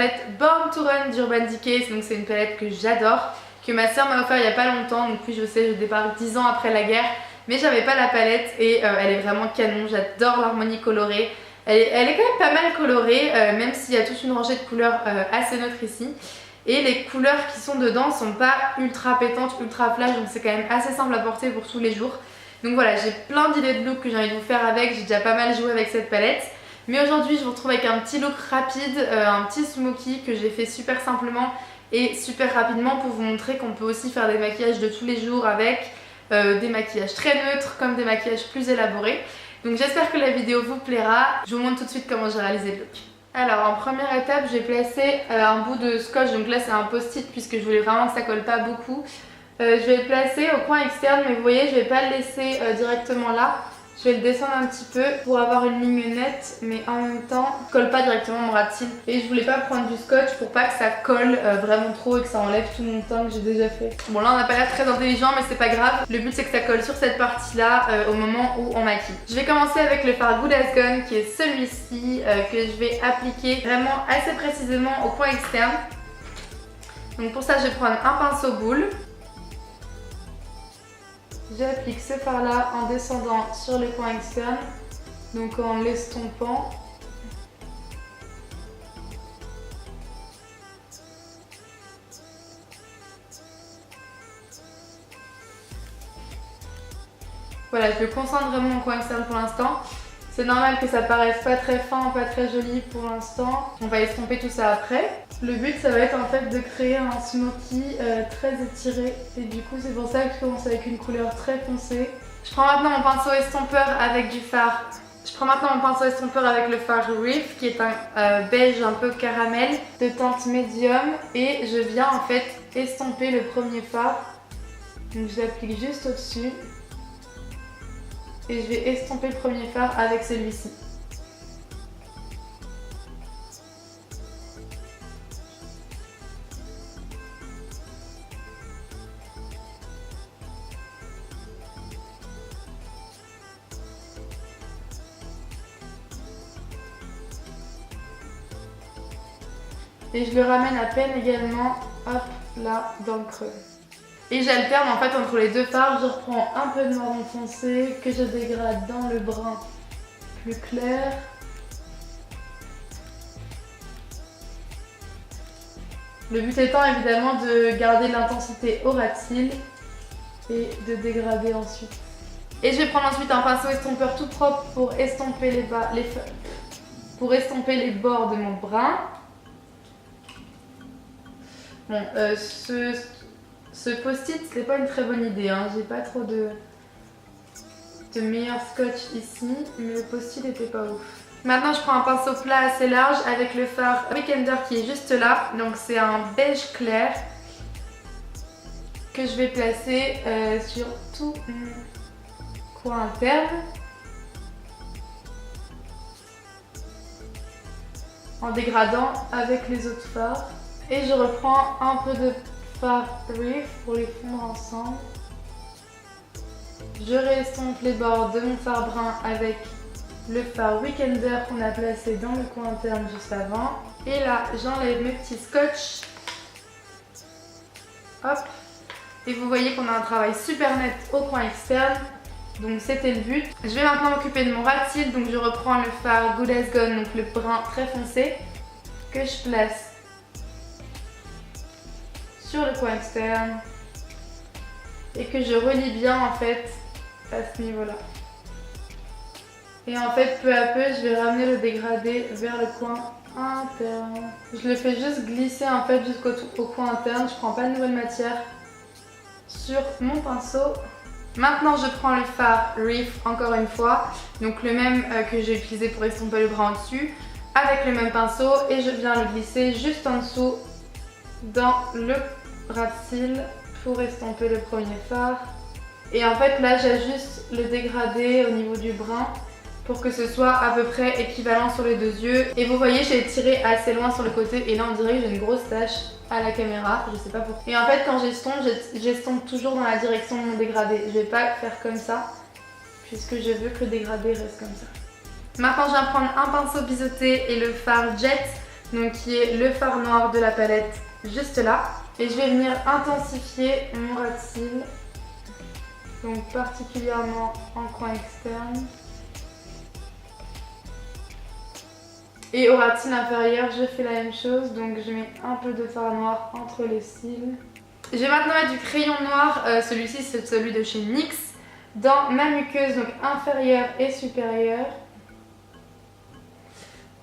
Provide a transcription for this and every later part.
palette Born to Run d'Urban Decay. Donc c'est une palette que j'adore, que ma soeur m'a offert il y a pas longtemps. Donc oui, je sais, je débarque 10 ans après la guerre, mais j'avais pas la palette et elle est vraiment canon. J'adore l'harmonie colorée. Elle est quand même pas mal colorée, même s'il y a toute une rangée de couleurs assez neutres ici. Et les couleurs qui sont dedans sont pas ultra pétantes, ultra flash, donc c'est quand même assez simple à porter pour tous les jours. Donc voilà, j'ai plein d'idées de look que j'ai envie de vous faire avec, j'ai déjà pas mal joué avec cette palette. Mais aujourd'hui je vous retrouve avec un petit look rapide, un petit smoky que j'ai fait super simplement et super rapidement pour vous montrer qu'on peut aussi faire des maquillages de tous les jours avec des maquillages très neutres comme des maquillages plus élaborés. Donc j'espère que la vidéo vous plaira, je vous montre tout de suite comment j'ai réalisé le look. Alors en première étape j'ai placé un bout de scotch, donc là c'est un post-it puisque je voulais vraiment que ça colle pas beaucoup. Je vais le placer au coin externe, mais vous voyez je vais pas le laisser directement là. Je vais le descendre un petit peu pour avoir une ligne nette, mais en même temps je colle pas directement mon ras de cils. Et je voulais pas prendre du scotch pour pas que ça colle vraiment trop et que ça enlève tout mon teint que j'ai déjà fait. Bon là on n'a pas l'air très intelligent mais c'est pas grave. Le but c'est que ça colle sur cette partie là au moment où on maquille. Je vais commencer avec le fard Good as Gone qui est celui-ci que je vais appliquer vraiment assez précisément au coin externe. Donc pour ça je vais prendre un pinceau boule. J'applique ce fard là en descendant sur le coin externe, donc en l'estompant. Voilà, je le concentre vraiment au coin externe pour l'instant. C'est normal que ça paraisse pas très fin, pas très joli pour l'instant. On va estomper tout ça après. Le but ça va être en fait de créer un smoky très étiré et du coup c'est pour ça que je commence avec une couleur très foncée. Je prends maintenant mon pinceau estompeur avec du fard. Je prends maintenant mon pinceau estompeur avec le fard Reef qui est un beige un peu caramel de teinte médium et je viens en fait estomper le premier fard. Donc je l'applique juste au-dessus. Et je vais estomper le premier fard avec celui-ci. Et je le ramène à peine également, hop, là, dans le creux. Et j'alterne en fait entre les deux fards, je reprends un peu de marron foncé que je dégrade dans le brun plus clair. Le but étant évidemment de garder l'intensité au ras de cils et de dégrader ensuite. Et je vais prendre ensuite un pinceau estompeur tout propre pour estomper les bords de mon brun. Bon, ce post-it c'est pas une très bonne idée, hein. J'ai pas trop de meilleur scotch ici, mais le post-it était pas ouf. Maintenant je prends un pinceau plat assez large avec le fard Weekender qui est juste là, donc c'est un beige clair que je vais placer sur tout mon coin interne. En dégradant avec les autres fards. Et je reprends un peu de fard Reef pour les fondre ensemble. Je réestompe les bords de mon fard brun avec le fard Weekender qu'on a placé dans le coin interne juste avant. Et là, j'enlève mes petits scotch. Hop. Et vous voyez qu'on a un travail super net au coin externe. Donc c'était le but. Je vais maintenant m'occuper de mon ras de cils. Donc je reprends le fard Good as Gone, donc le brun très foncé, que je place sur le coin externe et que je relie bien en fait à ce niveau là. Et en fait peu à peu je vais ramener le dégradé vers le coin interne. Je le fais juste glisser en fait jusqu'au coin interne, je prends pas de nouvelle matière sur mon pinceau. Maintenant je prends le fard Reef encore une fois, donc le même que j'ai utilisé pour estomper le brun au-dessus, avec le même pinceau et je viens le glisser juste en dessous dans le ras de cils pour estomper le premier fard. Et en fait là j'ajuste le dégradé au niveau du brun pour que ce soit à peu près équivalent sur les deux yeux. Et vous voyez j'ai tiré assez loin sur le côté et là on dirait que j'ai une grosse tache à la caméra, je sais pas pourquoi. Et en fait quand j'estompe toujours dans la direction de mon dégradé. Je vais pas faire comme ça puisque je veux que le dégradé reste comme ça. Maintenant je viens prendre un pinceau biseauté et le fard Jet donc qui est le fard noir de la palette juste là. Et je vais venir intensifier mon ras de cils, donc particulièrement en coin externe. Et au ras de cils inférieur, je fais la même chose, donc je mets un peu de fard noir entre les cils. Je vais maintenant mettre du crayon noir, celui-ci c'est celui de chez NYX, dans ma muqueuse, donc inférieure et supérieure.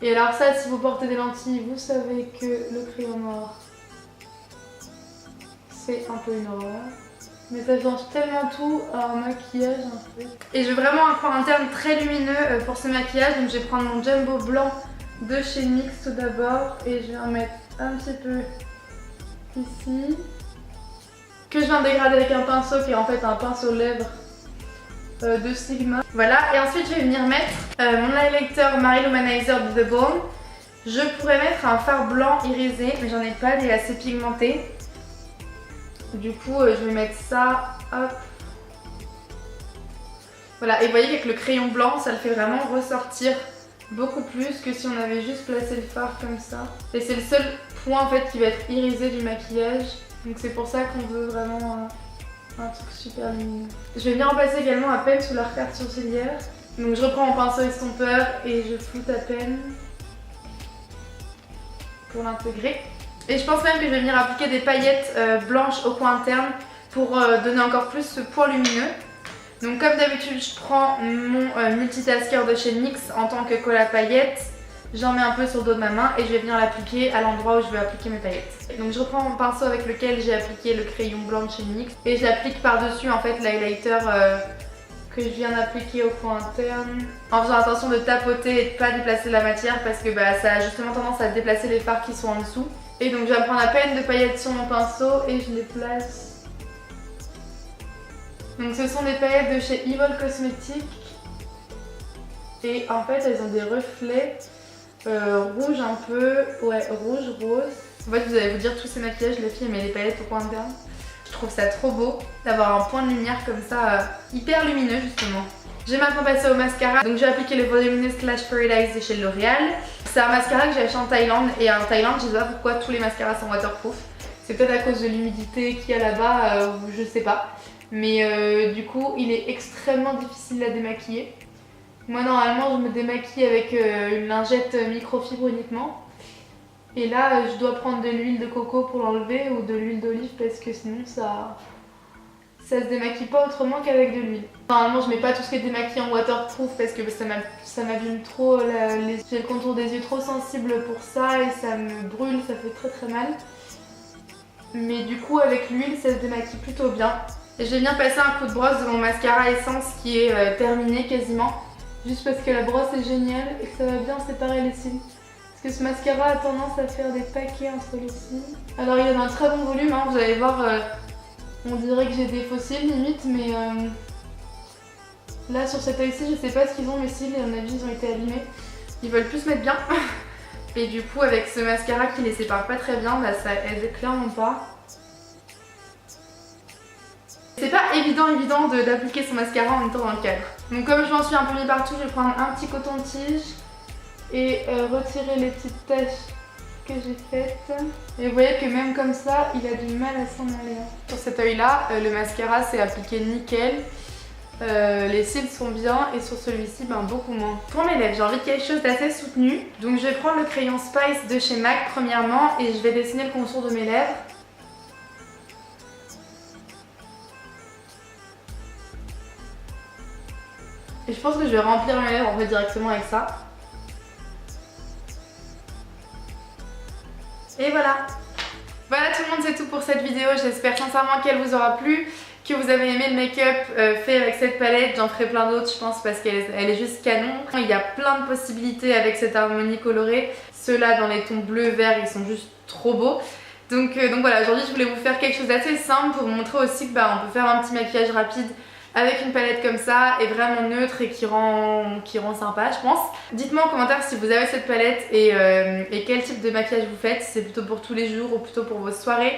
Et alors ça, si vous portez des lentilles, vous savez que le crayon noir, c'est un peu une horreur. Mais ça change tellement tout à un maquillage en fait. Et j'ai vraiment un coin interne très lumineux pour ce maquillage, donc je vais prendre mon jumbo blanc de chez NYX tout d'abord et je vais en mettre un petit peu ici, que je viens dégrader avec un pinceau qui est en fait un pinceau lèvres de Sigma. Voilà, et ensuite je vais venir mettre mon highlighter Marie Lumanizer de The Balm. Je pourrais mettre un fard blanc irisé, mais j'en ai pas, il est assez pigmenté. Du coup je vais mettre ça, hop. Voilà, et vous voyez qu'avec le crayon blanc ça le fait vraiment ressortir beaucoup plus que si on avait juste placé le fard comme ça. Et c'est le seul point en fait qui va être irisé du maquillage. Donc c'est pour ça qu'on veut vraiment un truc super lumineux. Je vais venir en passer également à peine sous l'arcade sourcilière. Donc je reprends mon pinceau estompeur et je floute à peine pour l'intégrer. Et je pense même que je vais venir appliquer des paillettes blanches au coin interne pour donner encore plus ce point lumineux. Donc comme d'habitude, je prends mon multitasker de chez NYX en tant que colle à paillettes. J'en mets un peu sur le dos de ma main et je vais venir l'appliquer à l'endroit où je veux appliquer mes paillettes. Donc je reprends mon pinceau avec lequel j'ai appliqué le crayon blanc de chez NYX et j'applique par-dessus en fait l'highlighter que je viens d'appliquer au coin interne, en faisant attention de tapoter et de pas déplacer la matière parce que ça a justement tendance à déplacer les fards qui sont en dessous. Et donc je vais prendre à peine de paillettes sur mon pinceau et je les place. Donc ce sont des paillettes de chez Evil Cosmetics et en fait elles ont des reflets rouge un peu, ouais rouge, rose. En fait vous allez vous dire tous ces maquillages, les filles mais les paillettes au coin interne. Je trouve ça trop beau d'avoir un point de lumière comme ça, hyper lumineux justement. Je vais maintenant passer au mascara. Donc j'ai appliqué le Voluminous Lash Paradise de chez L'Oréal. C'est un mascara que j'ai acheté en Thaïlande et en Thaïlande je sais pas pourquoi tous les mascaras sont waterproof. C'est peut-être à cause de l'humidité qu'il y a là-bas ou je sais pas. Mais du coup il est extrêmement difficile à démaquiller. Moi normalement je me démaquille avec une lingette microfibre uniquement. Et là je dois prendre de l'huile de coco pour l'enlever ou de l'huile d'olive parce que sinon ça se démaquille pas autrement qu'avec de l'huile. Normalement je mets pas tout ce qui est démaquillé en waterproof parce que ça m'abîme trop, j'ai le contour des yeux trop sensible pour ça et ça me brûle, ça fait très très mal. Mais du coup avec l'huile ça se démaquille plutôt bien. Et je vais venir passer un coup de brosse de mon mascara Essence qui est terminé quasiment. Juste parce que la brosse est géniale et que ça va bien séparer les cils. Parce que ce mascara a tendance à faire des paquets entre les cils. Alors il a un très bon volume, hein, vous allez voir, on dirait que j'ai des faux cils limite, mais là sur cet œil-ci je sais pas ce qu'ils ont mes cils, et à mon avis ils ont été abîmés. Ils veulent plus se mettre bien. Et du coup avec ce mascara qui les sépare pas très bien, ça aide clairement pas. C'est pas évident d'appliquer son mascara en même temps dans le cadre. Donc comme je m'en suis un peu mis partout, je vais prendre un petit coton-tige et retirer les petites taches que j'ai faites. Et vous voyez que même comme ça, il a du mal à s'en aller. Sur cet œil là, le mascara s'est appliqué nickel. Les cils sont bien et sur celui-ci beaucoup moins. Pour mes lèvres, j'ai envie de quelque chose d'assez soutenu. Donc je vais prendre le crayon Spice de chez MAC premièrement et je vais dessiner le contour de mes lèvres. Et je pense que je vais remplir mes lèvres en fait directement avec ça. Et voilà. Voilà tout le monde, c'est tout pour cette vidéo. J'espère sincèrement qu'elle vous aura plu, que vous avez aimé le make-up fait avec cette palette. J'en ferai plein d'autres je pense parce qu'elle est juste canon. Il y a plein de possibilités avec cette harmonie colorée. Ceux-là dans les tons bleu, vert, ils sont juste trop beaux. Donc voilà, aujourd'hui je voulais vous faire quelque chose d'assez simple pour vous montrer aussi que on peut faire un petit maquillage rapide avec une palette comme ça et vraiment neutre et qui rend sympa je pense. Dites-moi en commentaire si vous avez cette palette et quel type de maquillage vous faites, si c'est plutôt pour tous les jours ou plutôt pour vos soirées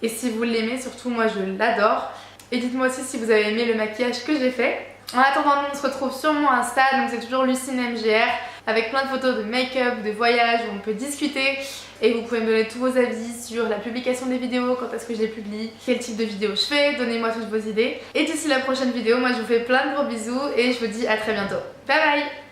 et si vous l'aimez, surtout moi je l'adore. Et dites-moi aussi si vous avez aimé le maquillage que j'ai fait. En attendant, nous on se retrouve sur mon Insta, donc c'est toujours LucineMGR. avec plein de photos de make-up, de voyages où on peut discuter et vous pouvez me donner tous vos avis sur la publication des vidéos, quand est-ce que je les publie, quel type de vidéo je fais, donnez-moi toutes vos idées. Et d'ici la prochaine vidéo, moi je vous fais plein de gros bisous et je vous dis à très bientôt. Bye bye!